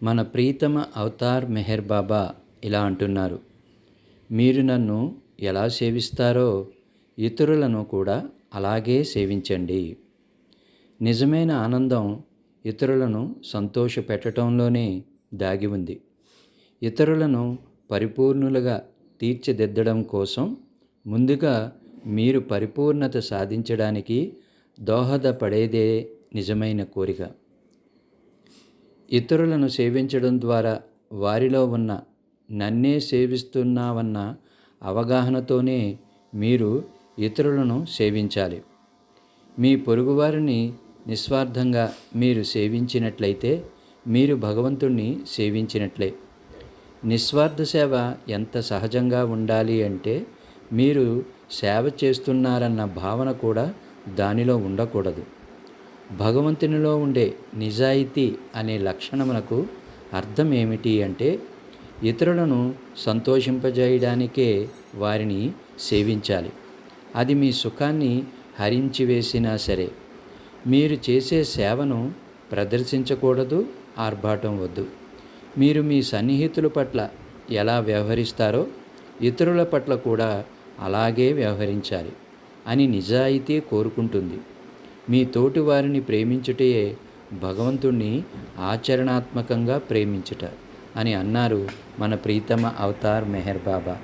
మన ప్రీతమ అవతార్ మెహర్ బాబా ఇలా అంటున్నారు, మీరు నన్ను ఎలా సేవిస్తారో ఇతరులను కూడా అలాగే సేవించండి. నిజమైన ఆనందం ఇతరులను సంతోషపెట్టడంలోనే దాగి ఉంది. ఇతరులను పరిపూర్ణులుగా తీర్చిదిద్దడం కోసం ముందుగా మీరు పరిపూర్ణత సాధించడానికి దోహదపడేదే నిజమైన కోరిక. ఇతరులను సేవించడం ద్వారా వారిలో ఉన్న నన్నే సేవిస్తున్నావన్న అవగాహనతోనే మీరు ఇతరులను సేవించాలి. మీ పొరుగువారిని నిస్వార్థంగా మీరు సేవించినట్లయితే మీరు భగవంతుణ్ణి సేవించినట్లే. నిస్వార్థ సేవ ఎంత సహజంగా ఉండాలి అంటే మీరు సేవ చేస్తున్నారన్న భావన కూడా దానిలో ఉండకూడదు. భగవంతునిలో ఉండే నిజాయితీ అనే లక్షణమునకు అర్థం ఏమిటి అంటే ఇతరులను సంతోషింపజేయడానికే వారిని సేవించాలి. అది మీ సుఖాన్ని హరించివేసినా సరే. మీరు చేసే సేవను ప్రదర్శించకూడదు, ఆర్భాటం వద్దు. మీరు మీ సన్నిహితుల పట్ల ఎలా వ్యవహరిస్తారో ఇతరుల పట్ల కూడా అలాగే వ్యవహరించాలి అని నిజాయితీ కోరుకుంటుంది. మీ తోటి వారిని ప్రేమించుటే భగవంతుణ్ణి ఆచరణాత్మకంగా ప్రేమించుట అని అన్నారు మన ప్రీతమ అవతార్ మెహర్ బాబా.